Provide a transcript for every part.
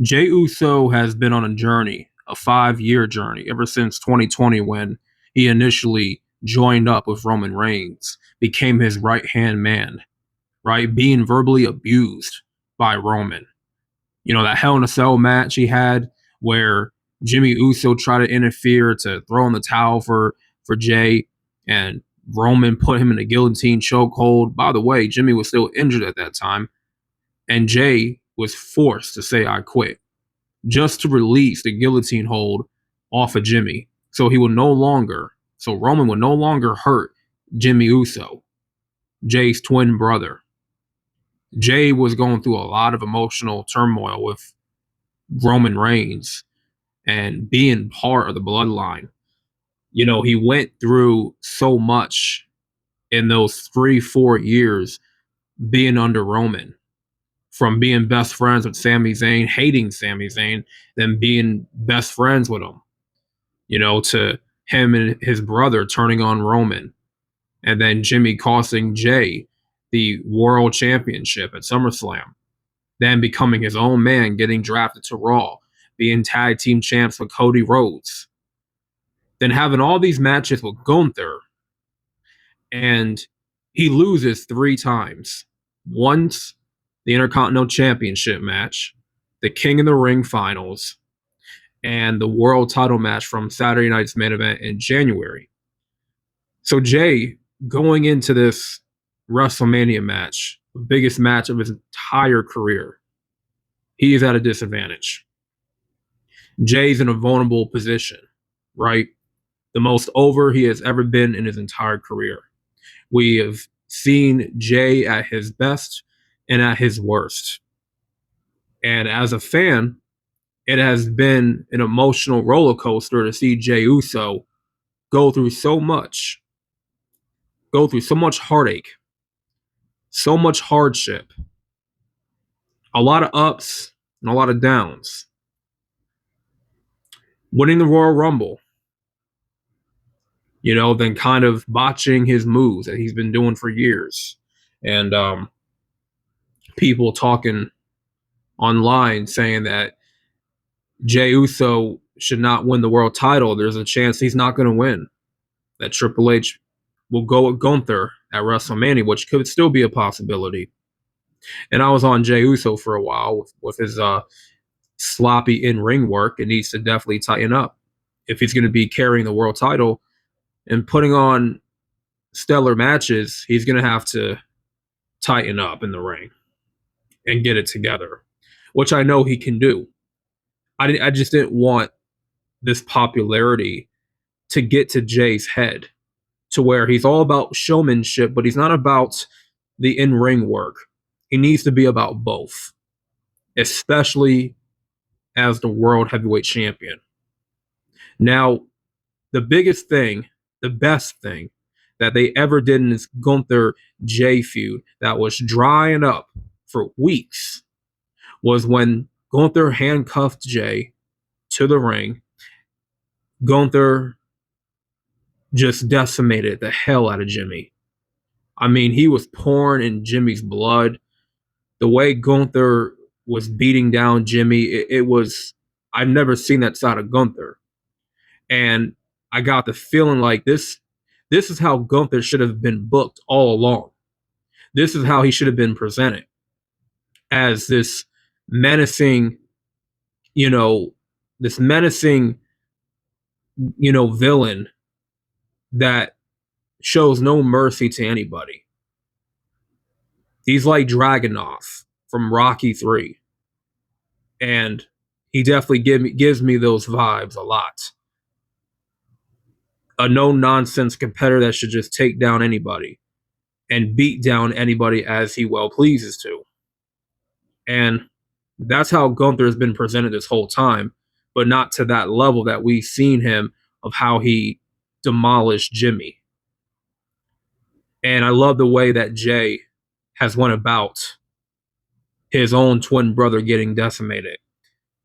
Jay Uso has been on a journey, a 5 year journey, ever since 2020 when he initially joined up with Roman Reigns, became his right hand man, right? Being verbally abused by Roman. You know, that Hell in a Cell match he had where Jimmy Uso tried to interfere to throw in the towel for Jay, and Roman put him in a guillotine chokehold. By the way, Jimmy was still injured at that time, and Jay was forced to say, I quit, just to release the guillotine hold off of Jimmy. So Roman would no longer hurt Jimmy Uso, Jay's twin brother. Jay was going through a lot of emotional turmoil with Roman Reigns and being part of the bloodline. You know, he went through so much in those 3, 4 years being under Roman, from being best friends with Sami Zayn, hating Sami Zayn, then being best friends with him, you know, to him and his brother turning on Roman, and then Jimmy costing Jay the world championship at SummerSlam, then becoming his own man, getting drafted to Raw, being tag team champs with Cody Rhodes, then having all these matches with Gunther, and he loses 3 times. Once the Intercontinental Championship match, the King of the Ring finals, and the world title match from Saturday night's main event in January. So Jay, going into this WrestleMania match, the biggest match of his entire career, he is at a disadvantage. Jay's in a vulnerable position, right? The most over he has ever been in his entire career. We have seen Jay at his best and at his worst. And as a fan, it has been an emotional roller coaster to see Jay Uso go through so much, go through so much heartache, so much hardship, a lot of ups and a lot of downs. Winning the Royal Rumble, you know, then kind of botching his moves that he's been doing for years. And people talking online saying that Jay Uso should not win the world title. There's a chance he's not going to win. That Triple H will go with Gunther at WrestleMania, which could still be a possibility. And I was on Jay Uso for a while with his sloppy in-ring work. It needs to definitely tighten up if he's going to be carrying the world title and putting on stellar matches. He's going to have to tighten up in the ring and get it together, which I know he can do. I just didn't want this popularity to get to Jay's head, to where he's all about showmanship, but he's not about the in-ring work. He needs to be about both, especially as the world heavyweight champion. Now, the biggest thing, the best thing that they ever did in this Gunther Jay feud that was drying up for weeks was when Gunther handcuffed Jay to the ring. Gunther just decimated the hell out of Jimmy. I mean, he was pouring in Jimmy's blood. The way Gunther was beating down Jimmy, it was, I've never seen that side of Gunther. And I got the feeling like this is how Gunther should have been booked all along. This is how he should have been presented, as this menacing, you know, this menacing, villain that shows no mercy to anybody. He's like Dragunov from Rocky 3. And he definitely gives me those vibes a lot. A no-nonsense competitor that should just take down anybody and beat down anybody as he well pleases to. And that's how Gunther has been presented this whole time, but not to that level that we've seen him of how he demolished Jimmy. And I love the way that Jay has went about his own twin brother getting decimated.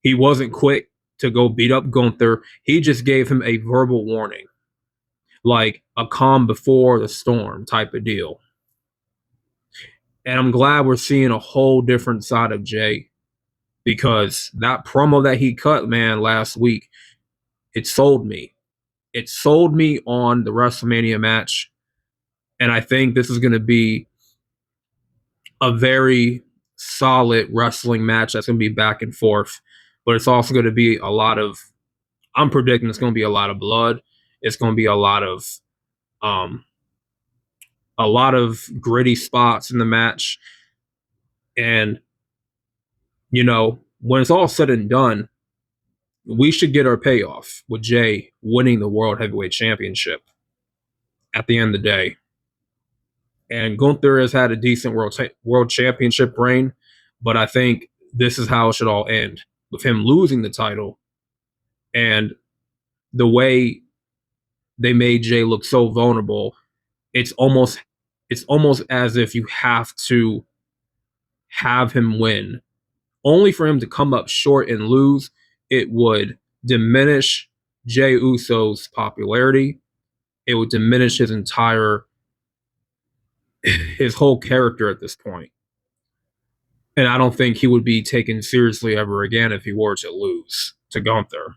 He wasn't quick to go beat up Gunther. He just gave him a verbal warning, like a calm before the storm type of deal. And I'm glad we're seeing a whole different side of Jay. because that promo that he cut, man, last week, it sold me. It sold me on the WrestleMania match. And I think this is going to be a very solid wrestling match that's going to be back and forth. But it's also going to be a lot of, I'm predicting it's going to be a lot of blood. It's going to be um, a lot of gritty spots in the match. And, when it's all said and done, we should get our payoff with Jay winning the World Heavyweight Championship at the end of the day. And Gunther has had a decent world championship reign, but I think this is how it should all end, with him losing the title. And the way they made Jay look so vulnerable, it's almost as if you have to have him win. Only for him to come up short and lose, it would diminish Jay Uso's popularity. It would diminish his whole character at this point. And I don't think he would be taken seriously ever again if he were to lose to Gunther.